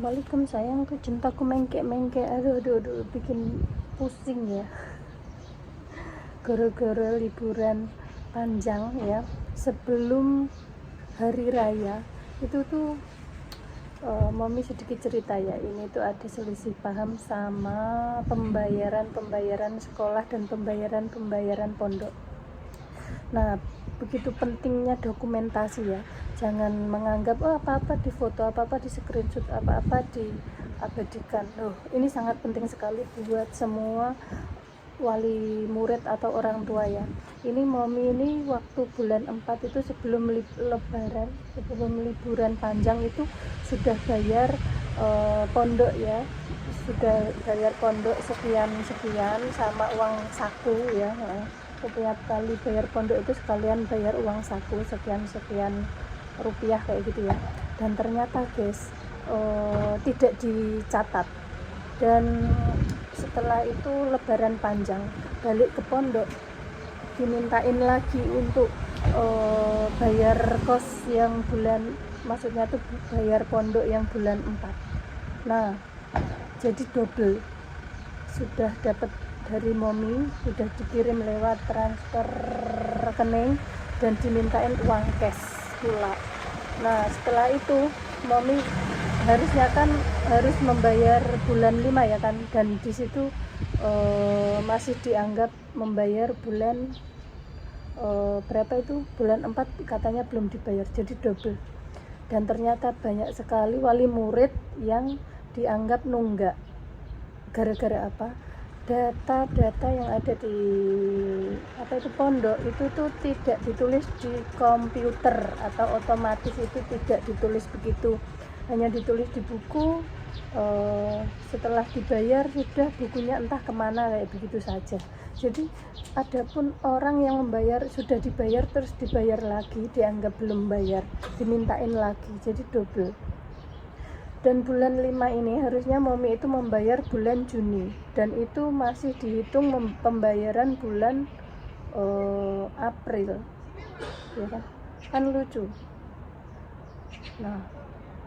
Assalamualaikum sayangku, cintaku mengkek-mengkek. Aduh, bikin pusing ya. Gara-gara liburan panjang ya, sebelum hari raya itu tuh Mami sedikit cerita ya. Ini tuh ada selisih paham sama pembayaran sekolah dan pembayaran pondok. Nah, begitu pentingnya dokumentasi ya. Jangan menganggap apa-apa di foto, apa-apa di screenshot, apa-apa diabadikan. Ini sangat penting sekali buat semua wali murid atau orang tua ya. Ini Mami ini waktu bulan 4 itu sebelum lebaran, sebelum liburan panjang itu sudah bayar pondok ya. Sudah bayar pondok sekian sama uang saku ya. Setiap kali bayar pondok itu sekalian bayar uang saku sekian rupiah kayak gitu ya. Dan ternyata guys tidak dicatat. Dan setelah itu lebaran panjang balik ke pondok dimintain lagi untuk bayar kos yang maksudnya tuh bayar pondok yang bulan 4. Nah, jadi double. Sudah dapat dari Mami, sudah dikirim lewat transfer rekening dan dimintain uang cash pula. Nah, setelah itu Mami harusnya kan harus membayar bulan 5 ya kan, dan di situ masih dianggap membayar bulan berapa itu, bulan 4 katanya belum dibayar, jadi double. Dan ternyata banyak sekali wali murid yang dianggap nunggak. Gara-gara apa? Data yang ada di pondok itu tuh tidak ditulis di komputer atau otomatis, itu tidak ditulis begitu, hanya ditulis di buku. Setelah dibayar sudah bukunya entah kemana, kayak begitu saja. Jadi adapun orang yang membayar sudah dibayar terus dibayar lagi, dianggap belum bayar, dimintain lagi, jadi double. Dan bulan 5 ini harusnya Mami itu membayar bulan Juni, dan itu masih dihitung pembayaran bulan April ya kan lucu. Nah,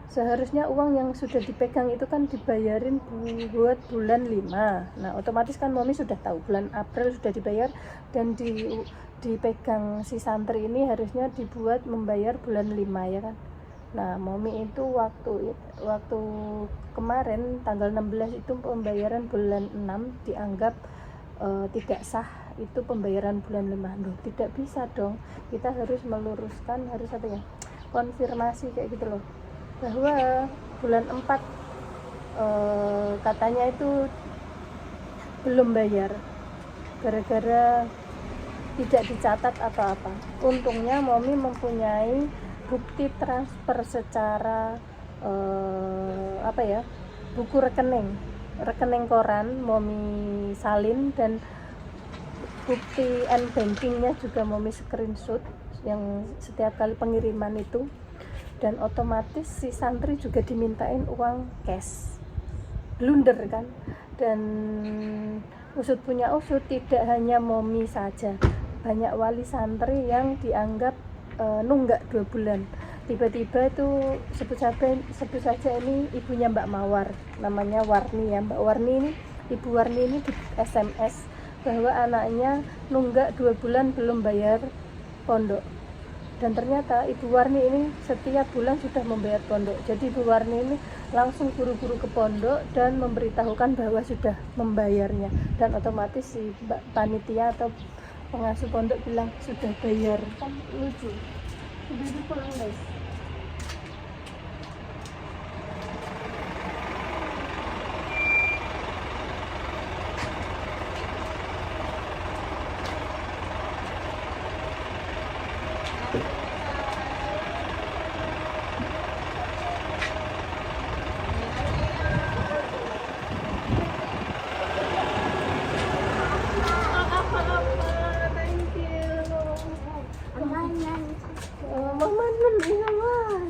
seharusnya uang yang sudah dipegang itu kan dibayarin buat bulan 5. Nah, otomatis kan Mami sudah tahu bulan April sudah dibayar, dan dipegang si santri ini harusnya dibuat membayar bulan 5 ya kan. Nah, Mami itu waktu kemarin tanggal 16 itu pembayaran bulan 6 dianggap tidak sah, itu pembayaran bulan 5. Loh, tidak bisa dong. Kita harus meluruskan, harus konfirmasi kayak gitu loh. Bahwa bulan 4 katanya itu belum bayar gara-gara tidak dicatat atau apa. Untungnya Mami mempunyai bukti transfer secara buku rekening koran Mami salin, dan bukti bankingnya juga Mami screenshot yang setiap kali pengiriman itu. Dan otomatis si santri juga dimintain uang cash. Blunder kan. Dan usut punya usut, tidak hanya Mami saja, banyak wali santri yang dianggap nunggak 2 bulan. Tiba-tiba itu sebut saja ini ibunya Mbak Mawar, namanya Warni ya. Mbak Warni ini, Ibu Warni ini di SMS bahwa anaknya nunggak 2 bulan belum bayar pondok. Dan ternyata Ibu Warni ini setiap bulan sudah membayar pondok. Jadi Ibu Warni ini langsung buru-buru ke pondok dan memberitahukan bahwa sudah membayarnya. Dan otomatis si panitia atau pengasuh pondok bilang sudah bayar. Kan lucu. Sudah pulang guys.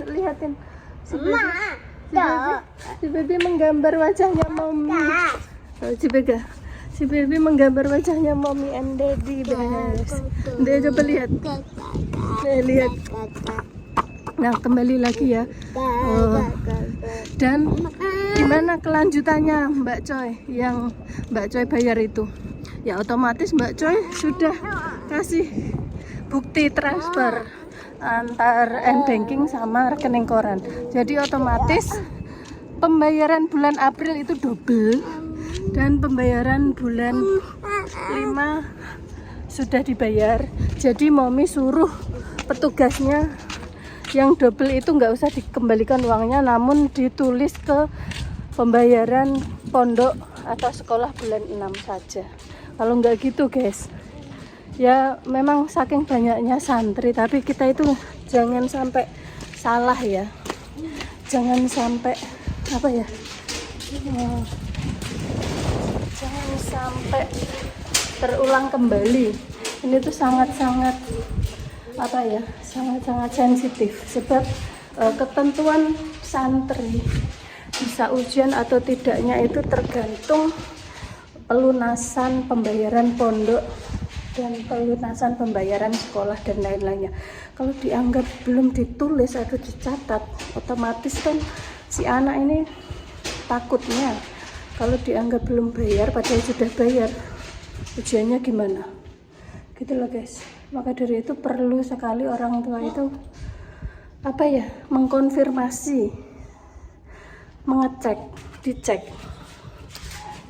Lihatin si baby menggambar wajahnya Mami. Si baby menggambar wajahnya Mami and Daddy. Dia coba lihat. Lihat. Nah, kembali lagi ya. Dan Gimana kelanjutannya Mbak Coy yang Mbak Coy bayar itu? Ya otomatis Mbak Coy sudah kasih bukti transfer antar m-banking sama rekening koran. Jadi otomatis pembayaran bulan April itu double dan pembayaran bulan 5 sudah dibayar. Jadi Momi suruh petugasnya yang double itu nggak usah dikembalikan uangnya, namun ditulis ke pembayaran pondok atau sekolah bulan 6 saja. Kalau nggak gitu guys, ya memang saking banyaknya santri, tapi kita itu jangan sampai salah ya, jangan sampai apa ya, jangan sampai terulang kembali. Ini tuh sangat-sangat apa ya, sangat-sangat sensitif, sebab ketentuan santri bisa ujian atau tidaknya itu tergantung pelunasan pembayaran pondok dan pelunasan pembayaran sekolah dan lain-lainnya. Kalau dianggap belum ditulis atau dicatat, otomatis kan si anak ini takutnya kalau dianggap belum bayar padahal sudah bayar, ujiannya gimana gitu loh guys. Maka dari itu perlu sekali orang tua itu apa ya, mengkonfirmasi, mengecek, dicek.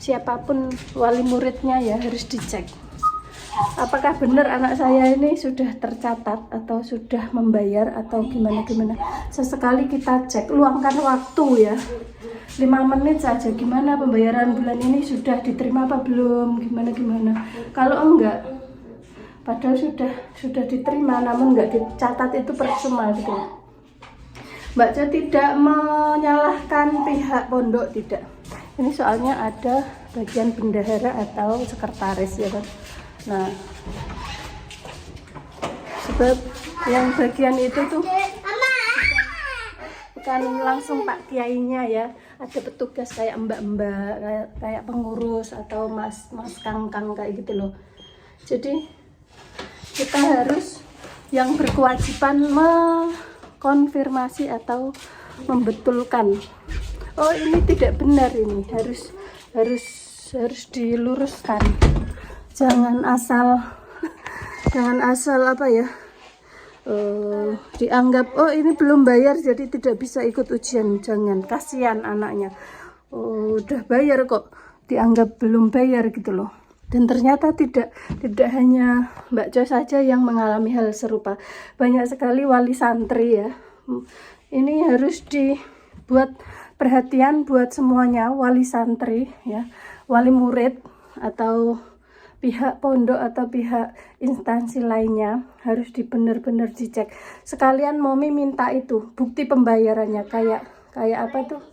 Siapapun wali muridnya ya harus dicek. Apakah benar anak saya ini sudah tercatat atau sudah membayar atau gimana-gimana. Sesekali kita cek, luangkan waktu ya. 5 menit saja, gimana pembayaran bulan ini sudah diterima apa belum, gimana-gimana. Kalau enggak, padahal sudah diterima namun nggak dicatat, itu percuma gitu. Mbak Jo tidak menyalahkan pihak pondok, tidak. Ini soalnya ada bagian bendahara atau sekretaris ya kan. Nah, sebab yang bagian itu tuh bukan langsung Pak Kiainya ya, ada petugas kayak mbak-mbak, kayak pengurus atau mas kangkang kayak gitu loh. Jadi kita harus yang berkewajiban mengkonfirmasi atau membetulkan, oh ini tidak benar, ini harus diluruskan. Jangan asal apa ya, dianggap oh ini belum bayar jadi tidak bisa ikut ujian. Jangan, kasihan anaknya, udah bayar kok dianggap belum bayar gitu loh. Dan ternyata tidak hanya Mbak Jo saja yang mengalami hal serupa, banyak sekali wali santri ya. Ini harus dibuat perhatian buat semuanya, wali santri ya, wali murid atau pihak pondok atau pihak instansi lainnya harus benar-benar dicek. Sekalian Momi minta itu bukti pembayarannya, kayak apa tuh,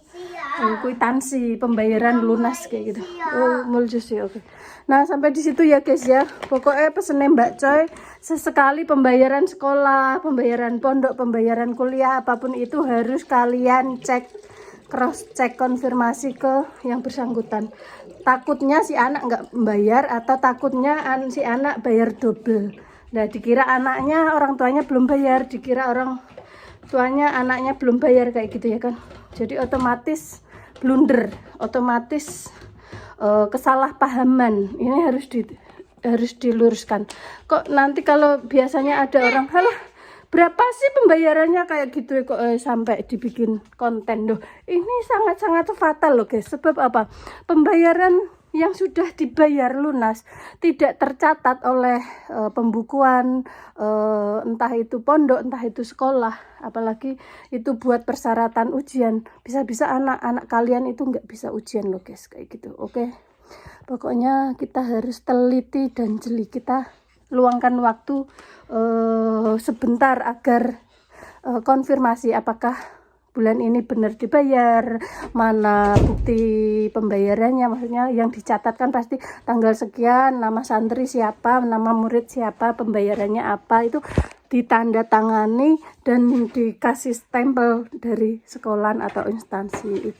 kwitansi pembayaran lunas kayak gitu. Oh, muljus ya, oke. Nah, sampai di situ ya guys ya. Pokoknya pesennya Mbak Coy, sesekali pembayaran sekolah, pembayaran pondok, pembayaran kuliah, apapun itu harus kalian cek, cross check, konfirmasi ke yang bersangkutan. Takutnya si anak nggak membayar atau takutnya si anak bayar double. Nah, dikira anaknya orang tuanya belum bayar, dikira orang tuanya anaknya belum bayar kayak gitu ya kan. Jadi otomatis blunder, otomatis kesalahpahaman. Ini harus diluruskan. Kok nanti kalau biasanya ada orang, halah berapa sih pembayarannya kayak gitu kok sampai dibikin konten loh. Ini sangat-sangat fatal loh guys. Sebab apa? Pembayaran yang sudah dibayar lunas tidak tercatat oleh pembukuan, entah itu pondok, entah itu sekolah, apalagi itu buat persyaratan ujian. Bisa-bisa anak-anak kalian itu nggak bisa ujian loh guys, kayak gitu. Oke, pokoknya kita harus teliti dan jeli, kita luangkan waktu sebentar agar konfirmasi apakah bulan ini benar dibayar, mana bukti pembayarannya, maksudnya yang dicatatkan pasti tanggal sekian, nama santri siapa, nama murid siapa, pembayarannya apa, itu ditandatangani dan dikasih stempel dari sekolah atau instansi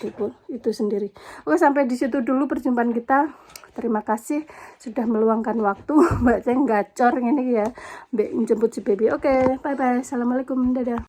itu sendiri. Oke, sampai di situ dulu perjumpaan kita. Terima kasih sudah meluangkan waktu. Mbak Ceng gacor ini ya, Mbak jemput si baby. Oke, bye bye. Assalamualaikum, dadah.